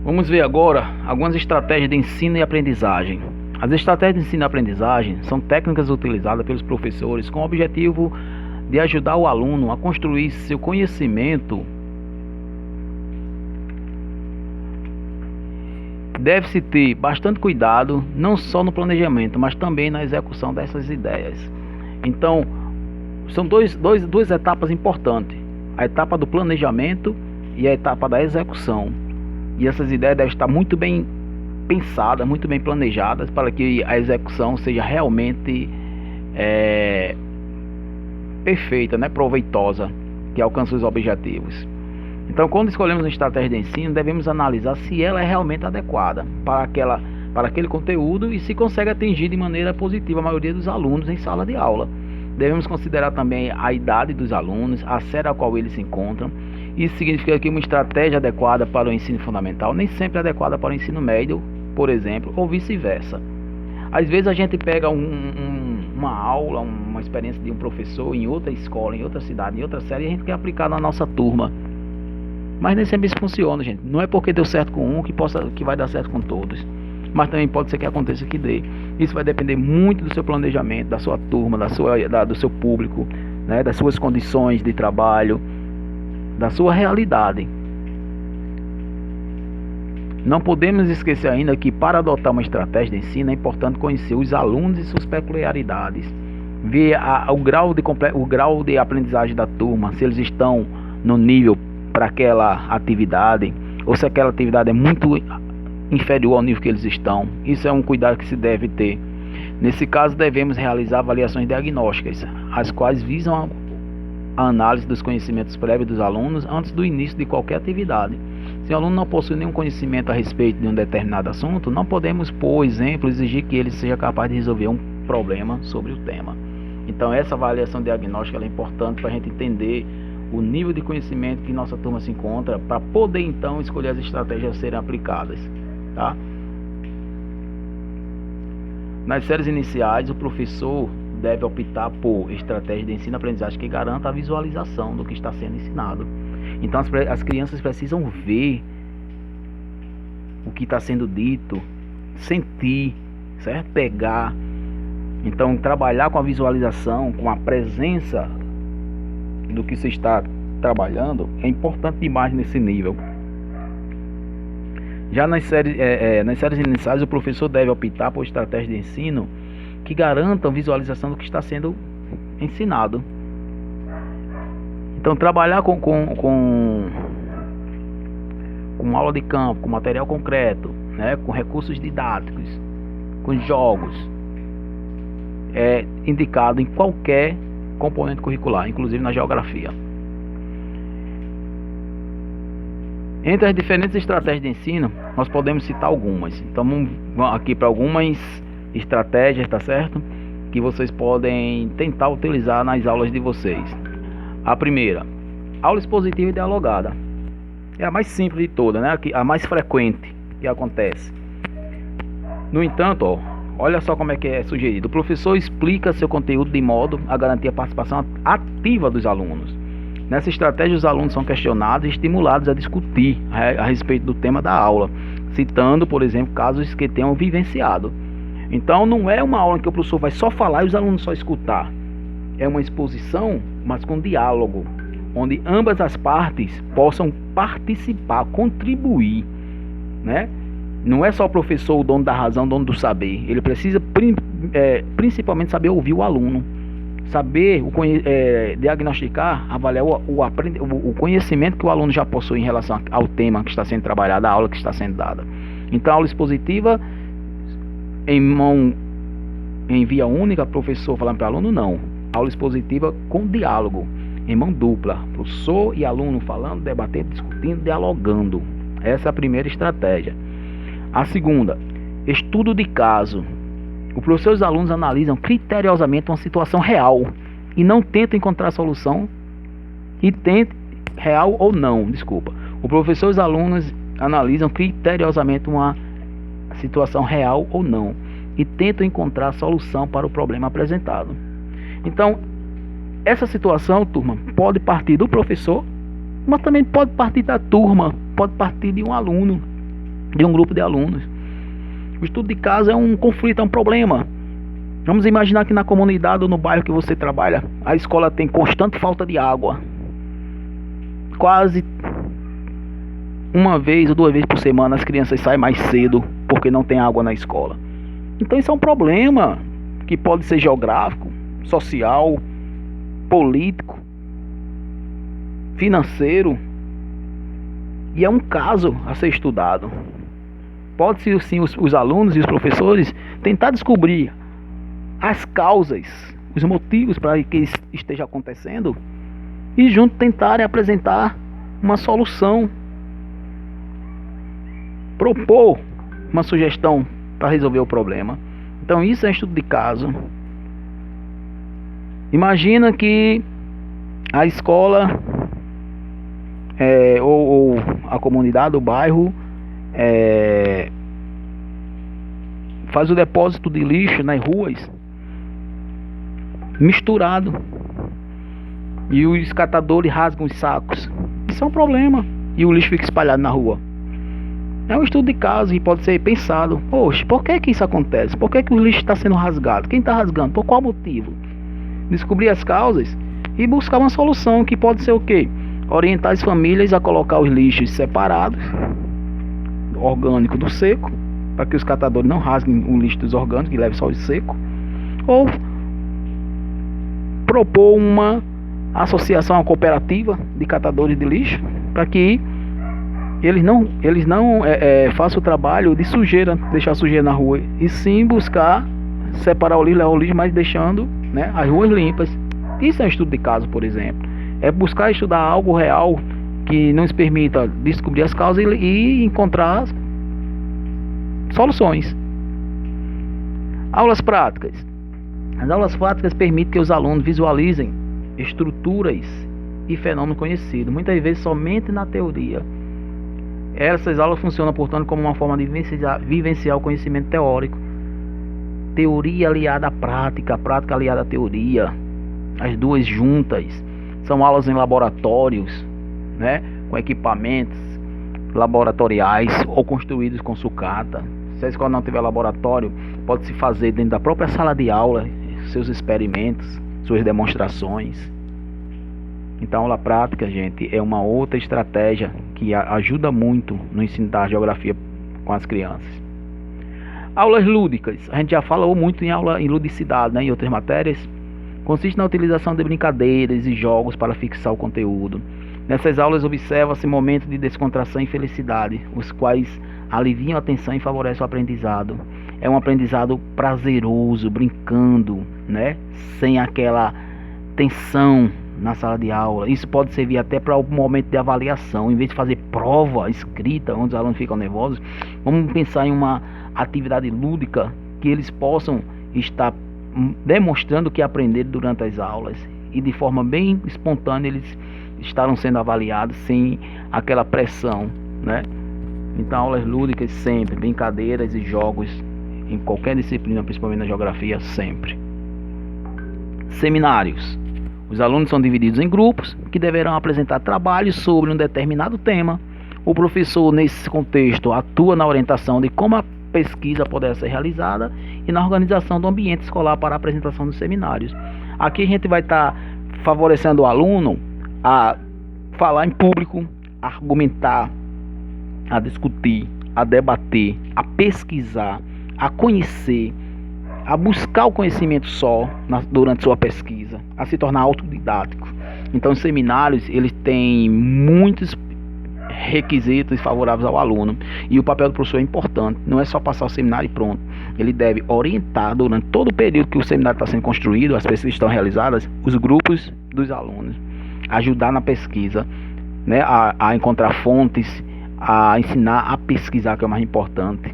Vamos ver agora algumas estratégias de ensino e aprendizagem. As estratégias de ensino e aprendizagem são técnicas utilizadas pelos professores com o objetivo de ajudar o aluno a construir seu conhecimento. Deve-se ter bastante cuidado, não só no planejamento, mas também na execução dessas ideias. Então, são duas etapas importantes: a etapa do planejamento e a etapa da execução. E essas ideias devem estar muito bem pensadas, muito bem planejadas, para que a execução seja realmente perfeita, né? Proveitosa, que alcance os objetivos. Então, quando escolhemos uma estratégia de ensino, devemos analisar se ela é realmente adequada para aquele conteúdo e se consegue atingir de maneira positiva a maioria dos alunos em sala de aula. Devemos considerar também a idade dos alunos, a série a qual eles se encontram. Isso significa que uma estratégia adequada para o ensino fundamental nem sempre é adequada para o ensino médio, por exemplo, ou vice-versa. Às vezes a gente pega uma aula, uma experiência de um professor em outra escola, em outra cidade, em outra série, e a gente quer aplicar na nossa turma. Mas nem sempre isso funciona, gente. Não é porque deu certo com um que vai dar certo com todos. Mas também pode ser que aconteça que dê. Isso vai depender muito do seu planejamento, da sua turma, do seu público, né, das suas condições de trabalho, da sua realidade. Não podemos esquecer ainda que para adotar uma estratégia de ensino é importante conhecer os alunos e suas peculiaridades, ver o grau de aprendizagem da turma, se eles estão no nível para aquela atividade, ou se aquela atividade é muito inferior ao nível que eles estão. Isso é um cuidado que se deve ter. Nesse caso, devemos realizar avaliações diagnósticas, as quais visam a análise dos conhecimentos prévios dos alunos antes do início de qualquer atividade. Se o aluno não possui nenhum conhecimento a respeito de um determinado assunto, não podemos, por exemplo, exigir que ele seja capaz de resolver um problema sobre o tema. Então, essa avaliação diagnóstica é importante para a gente entender o nível de conhecimento que nossa turma se encontra, para poder então escolher as estratégias a serem aplicadas, tá? Nas séries iniciais, o professor deve optar por estratégia de ensino-aprendizagem que garanta a visualização do que está sendo ensinado. Então as crianças precisam ver o que está sendo dito, sentir, certo? Pegar. Então, trabalhar com a visualização, com a presença do que se está trabalhando, é importante demais nesse nível. Já nas séries iniciais, o professor deve optar por estratégias de ensino que garantam visualização do que está sendo ensinado. Então, trabalhar com aula de campo, com material concreto, né, com recursos didáticos, com jogos, é indicado em qualquer componente curricular, inclusive na geografia. Entre as diferentes estratégias de ensino, nós podemos citar algumas. Então, vamos aqui para algumas estratégias, tá certo? Que vocês podem tentar utilizar nas aulas de vocês. A primeira, aula expositiva e dialogada. É a mais simples de todas, né? A mais frequente que acontece. No entanto, olha só como é que é sugerido. O professor explica seu conteúdo de modo a garantir a participação ativa dos alunos. Nessa estratégia, os alunos são questionados e estimulados a discutir a respeito do tema da aula, citando, por exemplo, casos que tenham vivenciado. Então, não é uma aula em que o professor vai só falar e os alunos só escutar. É uma exposição, mas com diálogo, onde ambas as partes possam participar, contribuir, né? Não é só o professor o dono da razão, o dono do saber. Ele precisa principalmente saber ouvir o aluno, saber diagnosticar, avaliar o conhecimento que o aluno já possui em relação ao tema que está sendo trabalhado, a aula que está sendo dada. Então, a aula expositiva em via única, professor falando para o aluno, não. Aula expositiva com diálogo, em mão dupla, professor e aluno falando, debatendo, discutindo, dialogando. Essa é a primeira estratégia. A segunda, estudo de caso. O professor e os alunos analisam criteriosamente uma situação real e não tentam encontrar a solução real ou não, desculpa. O professor e os alunos analisam criteriosamente uma situação real ou não e tentam encontrar a solução para o problema apresentado. Então, essa situação, turma, pode partir do professor, mas também pode partir da turma, pode partir de um aluno. de um grupo de alunos. O estudo de caso é um conflito, é um problema. Vamos imaginar que na comunidade ou no bairro que você trabalha, a escola tem constante falta de água. Quase uma vez ou 2 vezes por semana as crianças saem mais cedo porque não tem água na escola. Então isso é um problema que pode ser geográfico, social, político, financeiro, e é um caso a ser estudado. Pode-se sim os alunos e os professores tentar descobrir as causas, os motivos para que isso esteja acontecendo e junto tentarem apresentar uma solução, propor uma sugestão para resolver o problema. Então isso é estudo de caso. Imagina que a escola ou a comunidade, o bairro faz o depósito de lixo nas ruas misturado e os catadores rasgam os sacos. Isso é um problema. E o lixo fica espalhado na rua. É um estudo de caso e pode ser pensado: poxa, por que isso acontece? Por que o lixo está sendo rasgado? Quem está rasgando? Por qual motivo? Descobrir as causas e buscar uma solução, que pode ser o quê? Orientar as famílias a colocar os lixos separados, orgânico do seco, para que os catadores não rasguem o lixo dos orgânicos e levem só o seco. Ou propor uma associação, uma cooperativa de catadores de lixo, para que eles não façam o trabalho de sujeira, deixar sujeira na rua, e sim buscar separar o lixo, levar o lixo, mas deixando, né, as ruas limpas. Isso é um estudo de caso, por exemplo. É buscar estudar algo real que nos permita descobrir as causas e encontrar soluções. Aulas práticas. As aulas práticas permitem que os alunos visualizem estruturas e fenômenos conhecidos, muitas vezes somente na teoria. Essas aulas funcionam, portanto, como uma forma de vivenciar o conhecimento teórico. Teoria aliada à prática, prática aliada à teoria, as duas juntas. São aulas em laboratórios, né, com equipamentos laboratoriais ou construídos com sucata. Se a escola não tiver laboratório, pode-se fazer dentro da própria sala de aula seus experimentos, suas demonstrações. Então, a aula prática, gente, é uma outra estratégia que ajuda muito no ensino da geografia com as crianças. Aulas lúdicas. A gente já falou muito em aula em ludicidade, né, em outras matérias. Consiste na utilização de brincadeiras e jogos para fixar o conteúdo. Nessas aulas observa-se momentos de descontração e felicidade, os quais aliviam a tensão e favorecem o aprendizado. É um aprendizado prazeroso, brincando, né, sem aquela tensão na sala de aula. Isso pode servir até para o momento de avaliação. Em vez de fazer prova escrita, onde os alunos ficam nervosos, vamos pensar em uma atividade lúdica que eles possam estar demonstrando que aprenderam durante as aulas, e de forma bem espontânea eles estarão sendo avaliados sem aquela pressão, né? Então, aulas lúdicas sempre, brincadeiras e jogos em qualquer disciplina, principalmente na geografia, sempre. Seminários. Os alunos são divididos em grupos que deverão apresentar trabalhos sobre um determinado tema. O professor, nesse contexto, atua na orientação de como a pesquisa poderá ser realizada e na organização do ambiente escolar para a apresentação dos seminários. Aqui a gente vai estar favorecendo o aluno a falar em público, a argumentar, a discutir, a debater, a pesquisar, a conhecer, a buscar o conhecimento durante sua pesquisa, a se tornar autodidático. Então, os seminários, eles têm muitos requisitos favoráveis ao aluno, e o papel do professor é importante. Não é só passar o seminário e pronto. Ele deve orientar durante todo o período que o seminário está sendo construído, as pesquisas estão realizadas, os grupos dos alunos, ajudar na pesquisa, né, a encontrar fontes, a ensinar a pesquisar, que é o mais importante.